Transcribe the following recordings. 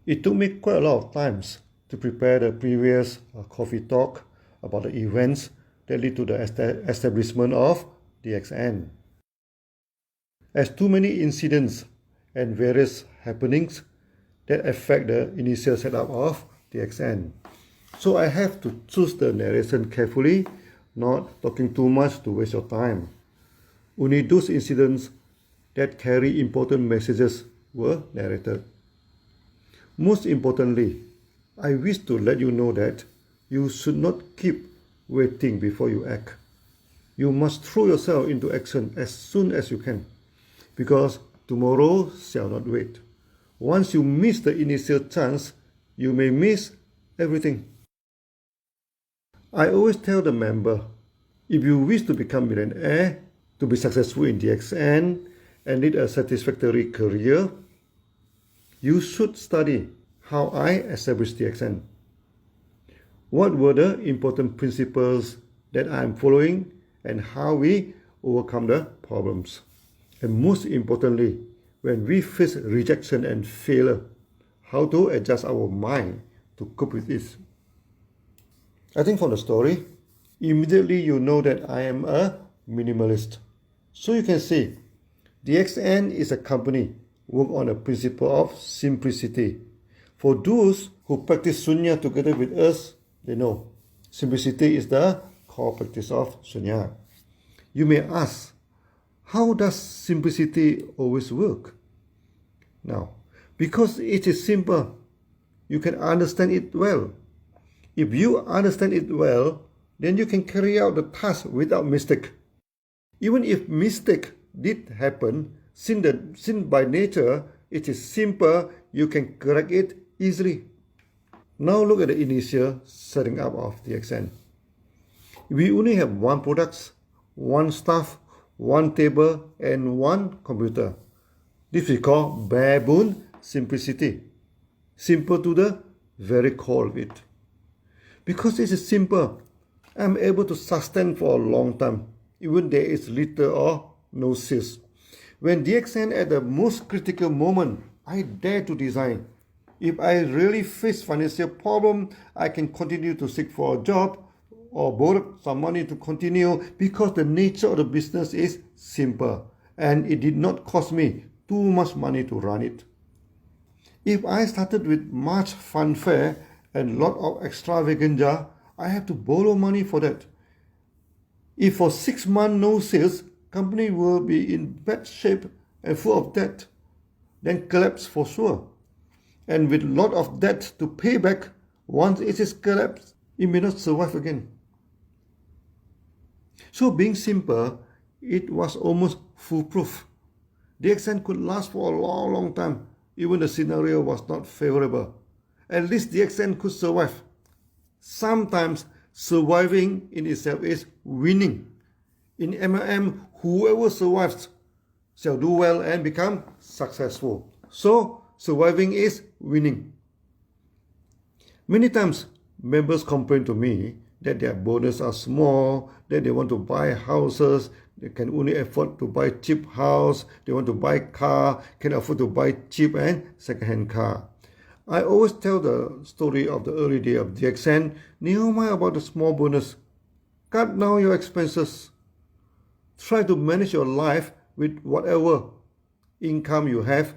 It took me quite a lot of times to prepare the previous coffee talk about the events that lead to the establishment of DXN. As too many incidents and various happenings that affect the initial setup of DXN. So I have to choose the narration carefully, not talking too much to waste your time. Only those incidents that carry important messages were narrated. Most importantly, I wish to let you know that you should not keep waiting before you act. You must throw yourself into action as soon as you can, because tomorrow shall not wait. Once you miss the initial chance, you may miss everything. I always tell the member, if you wish to become millionaire, to be successful in DXN, and lead a satisfactory career, you should study how I established DXN. What were the important principles that I am following and how we overcome the problems. And most importantly, when we face rejection and failure, how to adjust our mind to cope with this. I think from the story, immediately you know that I am a minimalist. So you can see, DXN is a company work on the principle of simplicity. For those who practice Sunya together with us, they know simplicity is the core practice of Sunya. You may ask, how does simplicity always work? Now, because it is simple, you can understand it well. If you understand it well, then you can carry out the task without mistake. Even if mistake did happen, since by nature it is simple, you can correct it easily. Now look at the initial setting up of DXN. We only have one product, one staff, one table, and one computer. This we call bare bone simplicity. Simple to the very core of it. Because it is simple, I am able to sustain for a long time, even there is little or no sales. When DXN at the most critical moment, I dare to design. If I really face financial problem, I can continue to seek for a job or borrow some money to continue because the nature of the business is simple and it did not cost me too much money to run it. If I started with much fanfare and lot of extravaganza, I have to borrow money for that. If for 6 months no sales, company will be in bad shape and full of debt, then collapse for sure. And with lot of debt to pay back, once it is collapsed, it may not survive again. So being simple, it was almost foolproof. DXN could last for a long time, even the scenario was not favorable. At least DXN could survive. Sometimes surviving in itself is winning. In MLM, whoever survives shall do well and become successful. So surviving is winning. Many times, members complain to me that their bonus are small, that they want to buy houses, they can only afford to buy cheap house, they want to buy car, can afford to buy cheap and second-hand car. I always tell the story of the early day of DXN, never mind about the small bonus. Cut down your expenses. Try to manage your life with whatever income you have.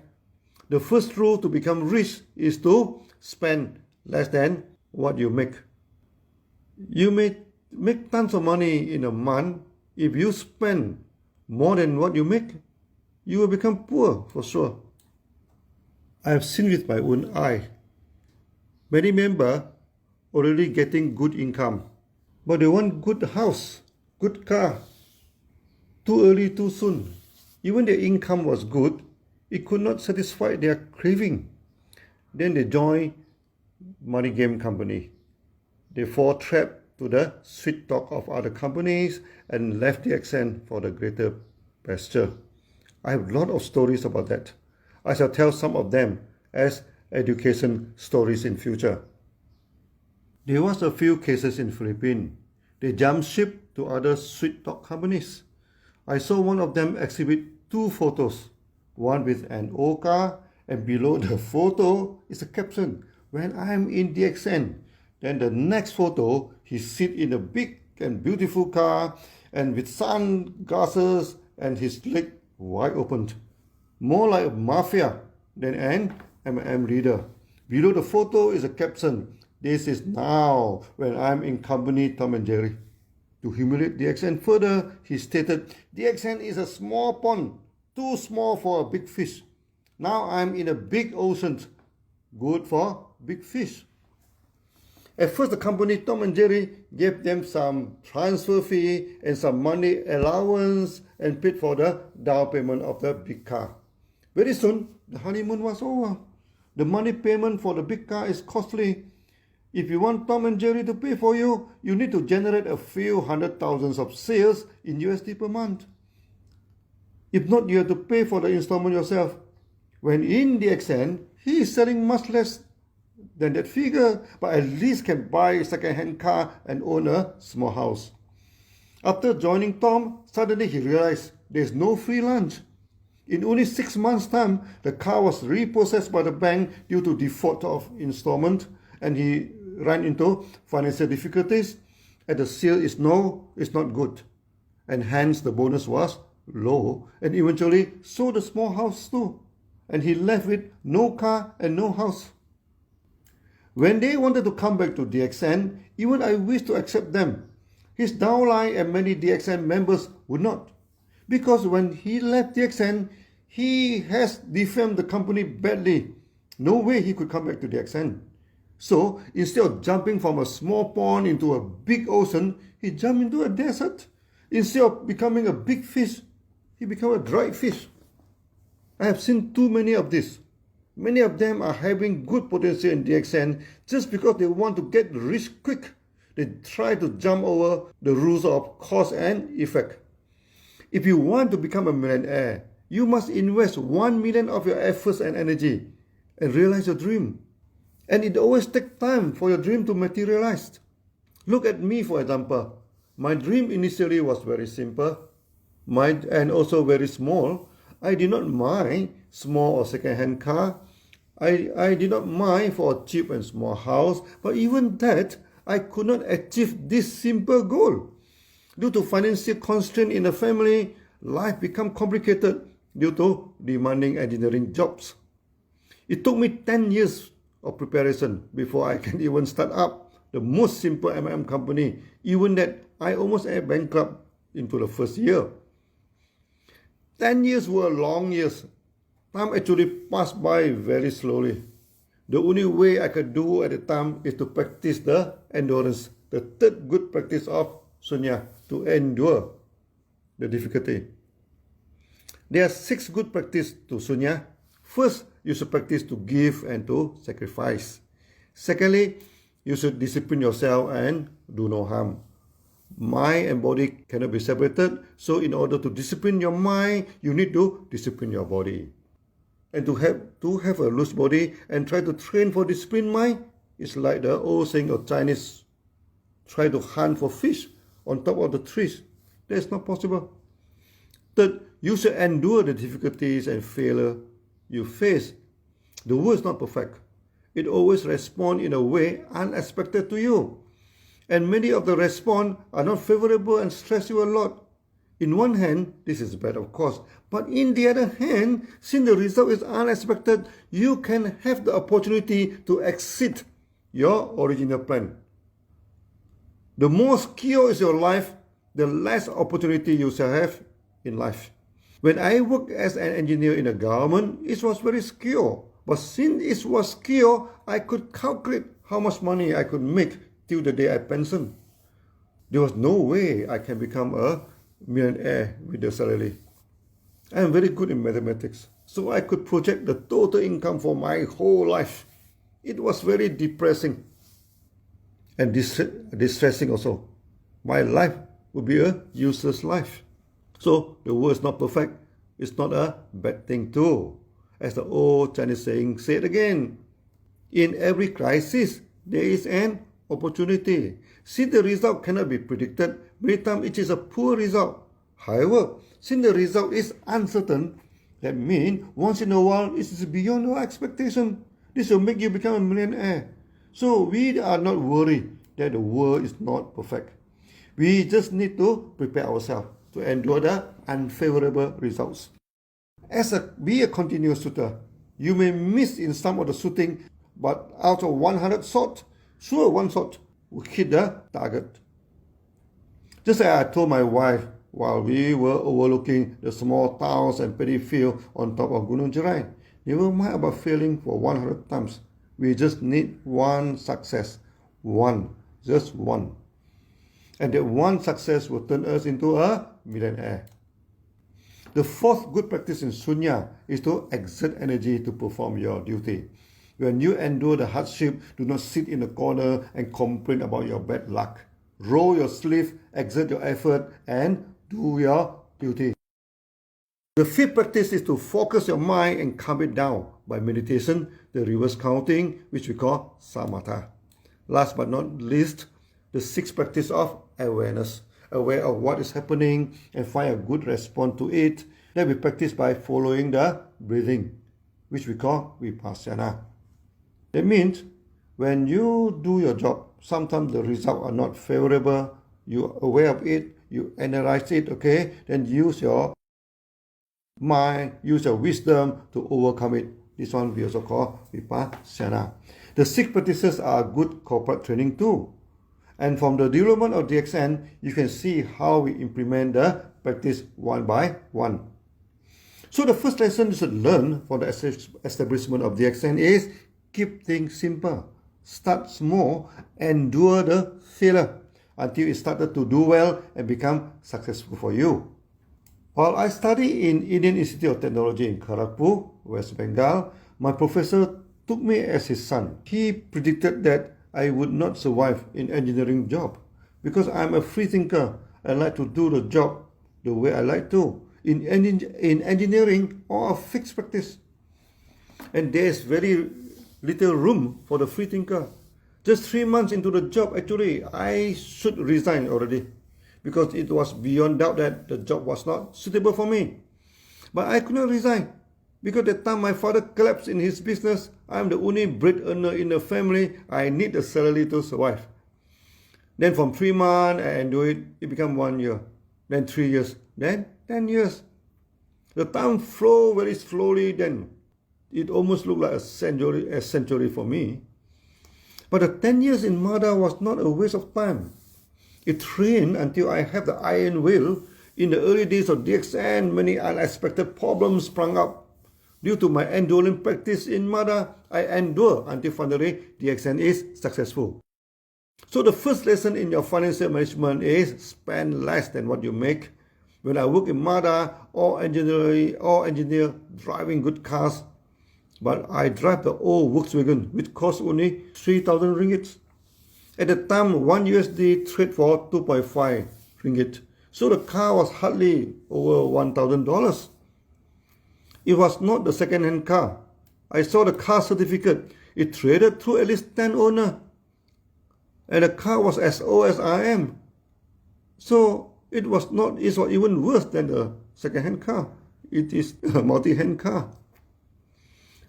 The first rule to become rich is to spend less than what you make. You may make tons of money in a month. If you spend more than what you make, you will become poor for sure. I have seen with my own eye. Many members already getting good income, but they want good house, good car. Too early, too soon. Even their income was good, it could not satisfy their craving. Then they join money game company. They fall trapped to the sweet talk of other companies and left DXN for the greater pasture. I have a lot of stories about that. I shall tell some of them as education stories in future. There was a few cases in Philippines. They jumped ship to other sweet talk companies. I saw one of them exhibit 2 photos, one with an old car And below the photo is a caption, when I'm in DXN. Then the next photo, he sit in a big and beautiful car and with sunglasses and his leg wide open. More like a mafia than an MM leader. Below the photo is a caption, this is now when I'm in company Tom and Jerry. To humiliate DXN further, he stated, DXN is a small pond, too small for a big fish. Now I'm in a big ocean, good for big fish. At first, the company Tom and Jerry gave them some transfer fee and some money allowance and paid for the down payment of the big car. Very soon, the honeymoon was over. The money payment for the big car is costly. If you want Tom and Jerry to pay for you, you need to generate a few hundred thousands of sales in USD per month. If not, you have to pay for the installment yourself. When in DXN, he is selling much less than that figure, but at least can buy a second-hand car and own a small house. After joining Tom, suddenly he realized there's no free lunch. In only 6 months' time, the car was repossessed by the bank due to default of installment, and he ran into financial difficulties, and the sale is not good, and hence the bonus was low, and eventually sold the small house too, and he left with no car and no house. When they wanted to come back to DXN, even I wished to accept them. His downline and many DXN members would not. Because when he left DXN, he has defamed the company badly. No way he could come back to DXN. So instead of jumping from a small pond into a big ocean, he jumped into a desert. Instead of becoming a big fish, he became a dried fish. I have seen too many of this. Many of them are having good potential in DXN just because they want to get rich quick. They try to jump over the rules of cause and effect. If you want to become a millionaire, you must invest 1 million of your efforts and energy and realize your dream. And it always takes time for your dream to materialize. Look at me, for example. My dream initially was very simple and also very small. I did not mind small or second-hand car. I did not mind for a cheap and small house, but even that, I could not achieve this simple goal. Due to financial constraint in the family, life became complicated due to demanding engineering jobs. It took me 10 years of preparation before I can even start up the most simple MM company, even that I almost went bankrupt into the first year. 10 years were long years. Time actually passed by very slowly. The only way I could do at the time is to practice the endurance, the third good practice of Sunya, to endure the difficulty. There are 6 good practices to Sunya. First, you should practice to give and to sacrifice. Secondly, you should discipline yourself and do no harm. Mind and body cannot be separated, so in order to discipline your mind, you need to discipline your body. And to have a loose body and try to train for disciplined mind is like the old saying of Chinese, try to hunt for fish on top of the trees. That's not possible. Third, you should endure the difficulties and failure you face. The world is not perfect. It always responds in a way unexpected to you. And many of the response are not favorable and stress you a lot. In one hand, this is bad, of course. But in the other hand, since the result is unexpected, you can have the opportunity to exceed your original plan. The more secure is your life, the less opportunity you shall have in life. When I worked as an engineer in the government, it was very secure. But since it was secure, I could calculate how much money I could make till the day I pensioned. There was no way I can become a millionaire with the salary. I am very good in mathematics, so I could project the total income for my whole life. It was very depressing and distressing also. My life would be a useless life. So the world is not perfect. It's not a bad thing too. As the old Chinese saying said again, in every crisis, there is an opportunity. Since the result cannot be predicted, many times it is a poor result. However, since the result is uncertain, That means once in a while it is beyond your expectation. This will make you become a millionaire. So we are not worried that the world is not perfect. We just need to prepare ourselves to endure the unfavorable results. Be a continuous shooter. You may miss in some of the shooting, but out of 100 shots, sure one shot will hit the target. Just as I told my wife while we were overlooking the small towns and paddy field on top of Gunung Jerai, never mind about failing for 100 times. We just need one success. One. Just one. And that one success will turn us into a millionaire. The fourth good practice in Sunya is to exert energy to perform your duty. When you endure the hardship, do not sit in the corner and complain about your bad luck. Roll your sleeve, exert your effort, and do your duty. The fifth practice is to focus your mind and calm it down by meditation, the reverse counting, which we call samatha. Last but not least, the sixth practice of awareness. Aware of what is happening and find a good response to it. That we practice by following the breathing, which we call vipassana. That means when you do your job, sometimes the results are not favorable. You are aware of it, you analyze it, okay? Then use your mind, use your wisdom to overcome it. This one we also call vipassana. The six practices are good corporate training too. And from the development of DXN, you can see how we implement the practice one by one. So the first lesson you should learn for the establishment of DXN is keep things simple. Start small, endure the failure until it started to do well and become successful for you. While I studied in Indian Institute of Technology in Kharagpur, West Bengal, my professor took me as his son. He predicted that I would not survive in engineering job because I'm a free thinker. I like to do the job the way I like to. In engineering, all are fixed practice. And there's very little room for the free thinker. Just 3 months into the job, actually, I should resign already because it was beyond doubt that the job was not suitable for me. But I could not resign because at the time my father collapsed in his business. I'm the only bread earner in the family. I need the salary to survive. Then from 3 months, I endured it. It became 1 year. Then 3 years. Then 10 years. The time flowed very slowly. Then it almost looked like a century for me. But the 10 years in MADA was not a waste of time. It trained until I have the iron will. In the early days of DXN, many unexpected problems sprung up. Due to my enduring practice in MADA, I endure until finally DXN is successful. So the first lesson in your financial management is spend less than what you make. When I work in MADA, all engineer driving good cars, but I drive the old Volkswagen, which costs only 3,000 ringgit. At the time, 1 USD trade for 2.5 ringgit. So the car was hardly over $1,000. It was not the second-hand car. I saw the car certificate. It traded through at least 10 owners. And the car was as old as I am. So it was even worse than the second-hand car. It is a multi-hand car.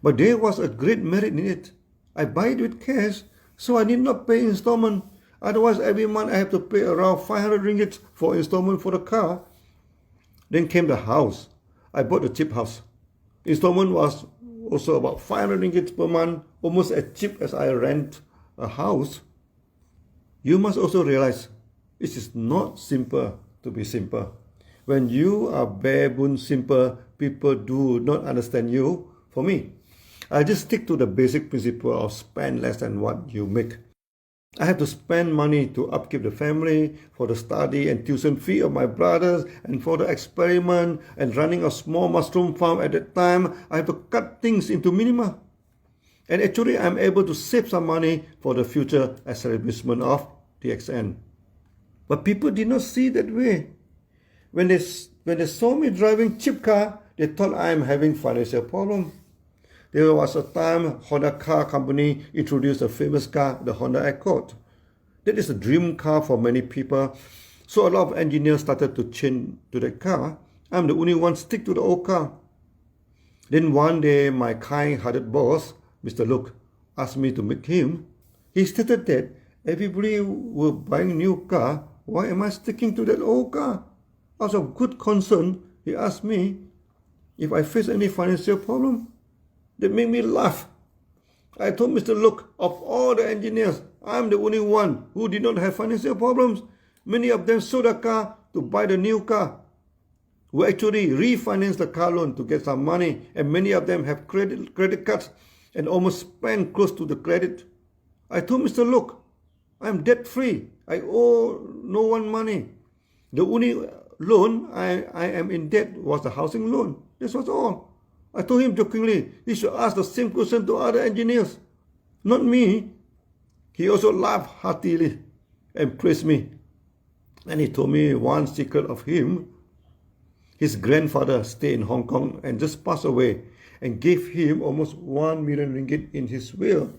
But there was a great merit in it. I buy it with cash, so I need not pay installment. Otherwise, every month I have to pay around 500 ringgit for installment for the car. Then came the house. I bought a cheap house. Installment was also about 500 ringgit per month, almost as cheap as I rent a house. You must also realize it is not simple to be simple. When you are bare bones simple, people do not understand you. For me, I just stick to the basic principle of spend less than what you make. I have to spend money to upkeep the family, for the study and tuition fee of my brothers, and for the experiment and running a small mushroom farm at that time. I have to cut things into minima. And actually, I'm able to save some money for the future establishment of DXN. But people did not see that way. When they saw me driving cheap car, they thought I'm having financial problem. There was a time Honda Car Company introduced a famous car, the Honda Accord. That is a dream car for many people. So a lot of engineers started to change to that car. I'm the only one stick to the old car. Then one day, my kind-hearted boss, Mr. Luke, asked me to meet him. He stated that everybody were buying new car. Why am I sticking to that old car? Out of good concern, he asked me if I face any financial problem. That made me laugh. I told Mr. Luke, of all the engineers, I'm the only one who did not have financial problems. Many of them sold a car to buy the new car. We actually refinanced the car loan to get some money, and many of them have credit cards and almost spent close to the credit. I told Mr. Luke, I'm debt-free. I owe no one money. The only loan I am in debt was the housing loan. This was all. I told him jokingly, he should ask the same question to other engineers, not me. He also laughed heartily and praised me. And he told me one secret of him. His grandfather stayed in Hong Kong and just passed away and gave him almost 1 million ringgit in his will.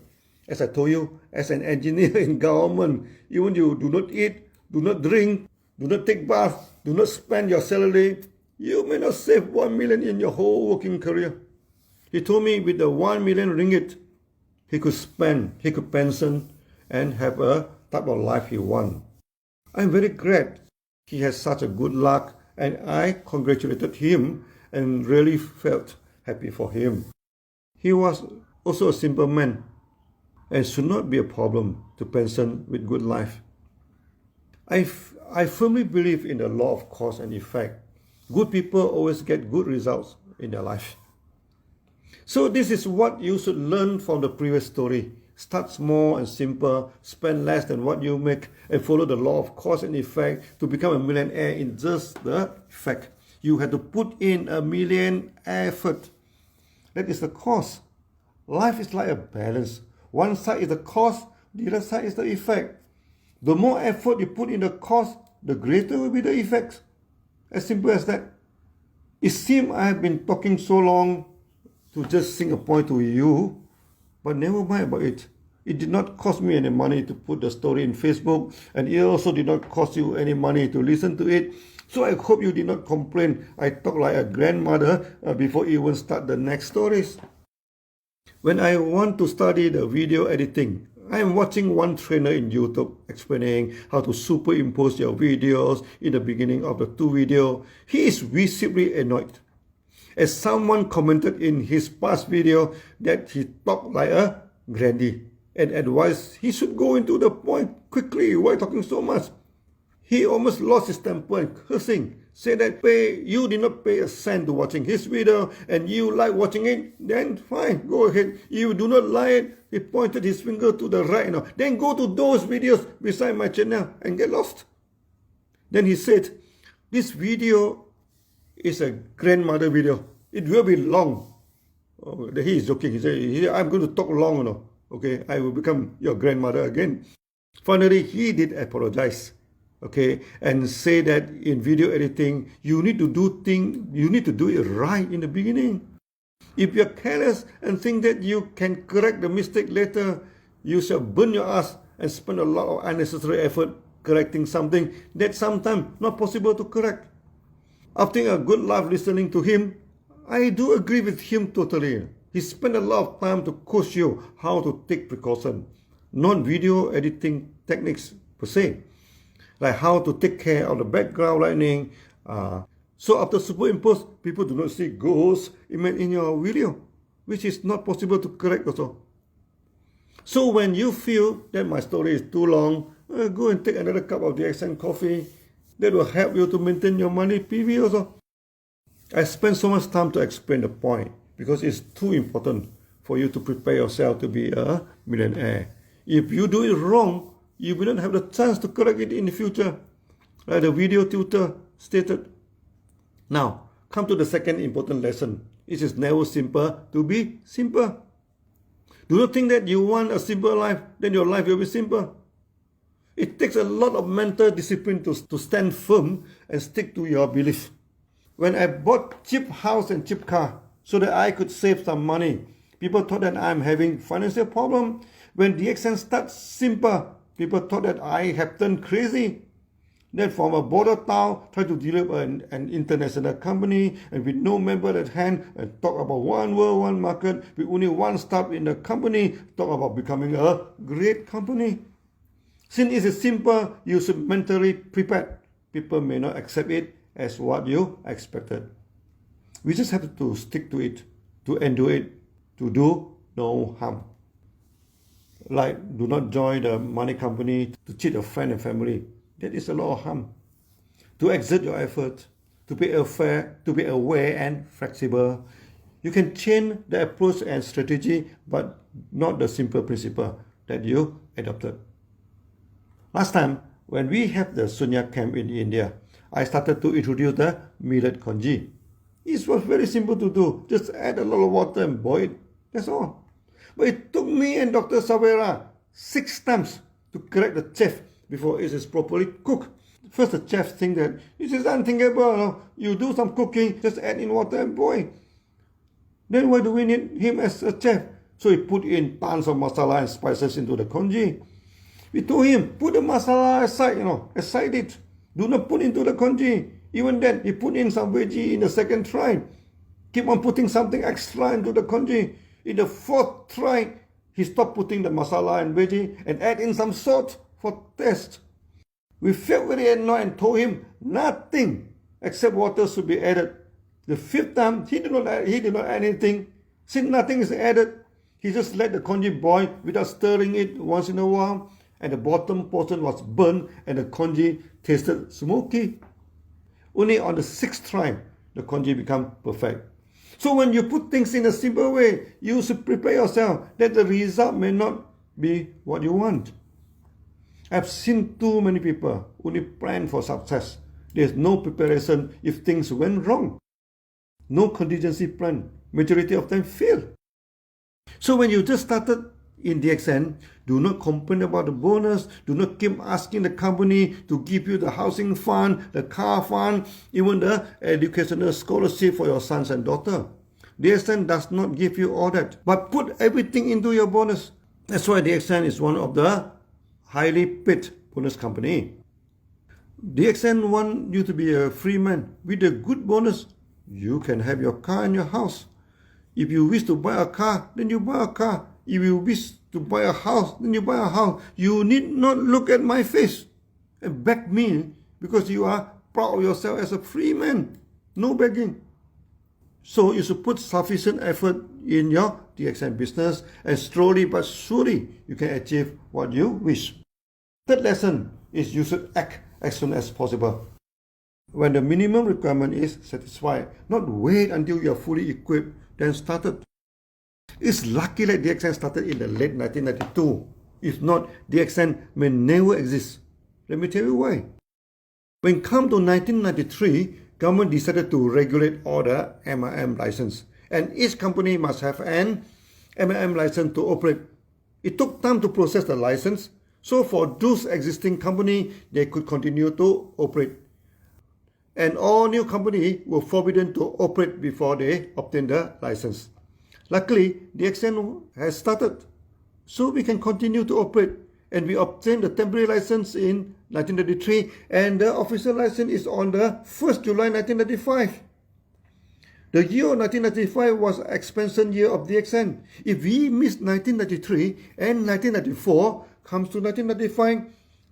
As I told you, as an engineer in government, even you do not eat, do not drink, do not take bath, do not spend your salary, you may not save 1 million in your whole working career. He told me with the 1 million ringgit, he could spend, he could pension and have a type of life he wants. I'm very glad he has such a good luck, and I congratulated him and really felt happy for him. He was also a simple man and should not be a problem to pension with good life. I firmly believe in the law of cause and effect. Good people always get good results in their life. So this is what you should learn from the previous story. Start small and simple, spend less than what you make, and follow the law of cause and effect to become a millionaire in just the effect. You have to put in a million effort. That is the cause. Life is like a balance. One side is the cause, the other side is the effect. The more effort you put in the cause, the greater will be the effect. As simple as that. It seems I have been talking so long to just sing a point to you, but never mind about it. It did not cost me any money to put the story in Facebook, and it also did not cost you any money to listen to it. So I hope you did not complain I talk like a grandmother before even start the next stories. When I want to study the video editing, I am watching one trainer in YouTube explaining how to superimpose your videos in the beginning of the two videos. He is visibly annoyed, as someone commented in his past video that he talked like a granny and advised he should go into the point quickly. Why talking so much? He almost lost his temper and cursing, said that you did not pay a cent to watching his video and you like watching it, then fine, go ahead. You do not like it, he pointed his finger to the right, then go to those videos beside my channel and get lost. Then he said, this video is a grandmother video. It will be long. Oh, he is joking. He said, I'm going to talk long, okay, I will become your grandmother again. Finally, he did apologize, okay, and say that in video editing, you need to do it right in the beginning. If you're careless and think that you can correct the mistake later, you shall burn your ass and spend a lot of unnecessary effort correcting something that sometimes not possible to correct. After a good laugh listening to him, I do agree with him totally. He spent a lot of time to coach you how to take precaution, not video editing techniques per se, like how to take care of the background lighting. So after superimpose, people do not see ghosts in your video, which is not possible to correct also. So when you feel that my story is too long, go and take another cup of the DXN coffee. That will help you to maintain your money PV also. I spent so much time to explain the point because it's too important for you to prepare yourself to be a millionaire. If you do it wrong, you will not have the chance to correct it in the future, like the video tutor stated. Now, come to the second important lesson. It is never simple to be simple. Do not think that you want a simple life, then your life will be simple. It takes a lot of mental discipline to stand firm and stick to your belief. When I bought cheap house and cheap car so that I could save some money, people thought that I'm having financial problem. When DXN starts simple, people thought that I have turned crazy. Then from a border town, try to develop an international company, and with no member at hand, and talk about one world, one market, with only one staff in the company, talk about becoming a great company. Since it is simple, you should mentally prepare. People may not accept it as what you expected. We just have to stick to it, to endure it, to do no harm. Like, do not join the money company to cheat a friend and family. That is a lot of harm. To exert your effort, to be aware and flexible. You can change the approach and strategy, but not the simple principle that you adopted. Last time, when we had the Sunya camp in India, I started to introduce the millet congee. It was very simple to do. Just add a lot of water and boil it. That's all. But it took me and Dr. Savera 6 times to correct the chef before it is properly cooked. First, the chef think that this is unthinkable. No? You do some cooking, just add in water and boil. Then why do we need him as a chef? So he put in tons of masala and spices into the congee. We told him, put the masala aside, aside it. Do not put into the congee. Even then, he put in some veggie in the second try. Keep on putting something extra into the congee. In the 4th try, he stopped putting the masala and veggie and add in some salt for taste. We felt very annoyed and told him nothing except water should be added. The 5th time, he did not add anything. Since nothing is added, he just let the congee boil without stirring it once in a while, and the bottom portion was burnt and the congee tasted smoky. Only on the 6th try, the congee became perfect. So when you put things in a simple way, you should prepare yourself that the result may not be what you want. I've seen too many people only plan for success. There's no preparation if things went wrong. No contingency plan. Majority of them fail. So when you just started in DXN, do not complain about the bonus. Do not keep asking the company to give you the housing fund, the car fund, even the educational scholarship for your sons and daughter. DXN does not give you all that, but put everything into your bonus. That's why DXN is one of the highly paid bonus company. DXN want you to be a free man. With a good bonus, you can have your car and your house. If you wish to buy a car, then you buy a car. If you wish to buy a house, then you buy a house. You need not look at my face and beg me because you are proud of yourself as a free man. No begging. So you should put sufficient effort in your DXN business, and slowly but surely you can achieve what you wish. Third lesson is you should act as soon as possible. When the minimum requirement is satisfied, not wait until you are fully equipped, then started. It's lucky that DXN started in the late 1992. If not, DXN may never exist. Let me tell you why. When come to 1993, government decided to regulate all the MLM license, and each company must have an MLM license to operate. It took time to process the license, so for those existing company, they could continue to operate. And all new companies were forbidden to operate before they obtain the license. Luckily, DXN has started, so we can continue to operate. And we obtained the temporary license in 1993, and the official license is on the 1st July 1995. The year 1995 was expansion year of DXN. If we missed 1993 and 1994 comes to 1995,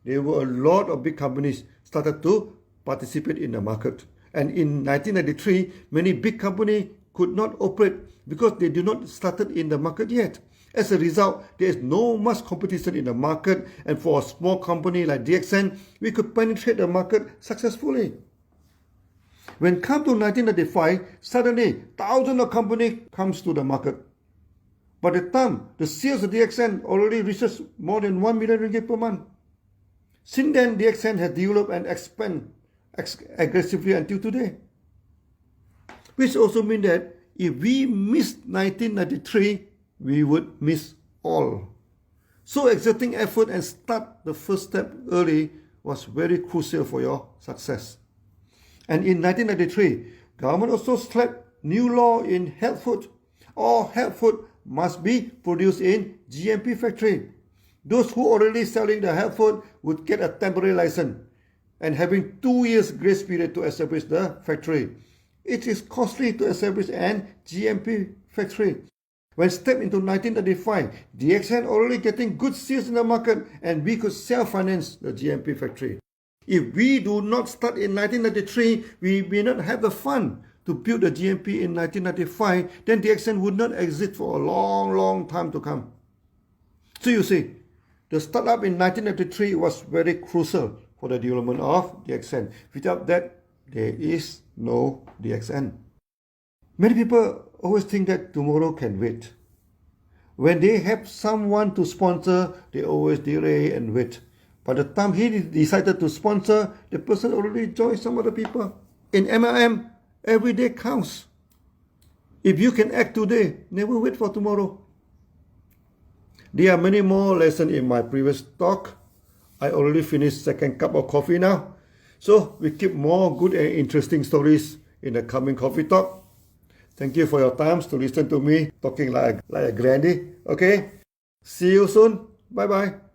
there were a lot of big companies started to participate in the market. And in 1993, many big companies could not operate because they did not started in the market yet. As a result, there is no much competition in the market, and for a small company like DXN, we could penetrate the market successfully. When come to 1995, suddenly thousands of companies comes to the market. By the time, the sales of DXN already reaches more than 1 million ringgit per month. Since then, DXN has developed and expanded aggressively until today. Which also means that if we missed 1993, we would miss all. So exerting effort and start the first step early was very crucial for your success. And in 1993, government also slapped new law in health food. All health food must be produced in GMP factory. Those who already selling the health food would get a temporary license. and having 2 years grace period to establish the factory. It is costly to establish an GMP factory. When stepped into 1995, DXN already getting good sales in the market and we could self-finance the GMP factory. If we do not start in 1993, we may not have the fund to build the GMP in 1995, then DXN would not exist for a long time to come. So you see, the startup in 1993 was very crucial for the development of DXN. Without that, there is no DXN. Many people always think that tomorrow can wait. When they have someone to sponsor, they always delay and wait. By the time he decided to sponsor, the person already joined some other people. In MLM, every day counts. If you can act today, never wait for tomorrow. There are many more lessons in my previous talk. I already finished second cup of coffee now. So we keep more good and interesting stories in the coming coffee talk. Thank you for your time to listen to me talking like a granny. Okay? See you soon. Bye-bye.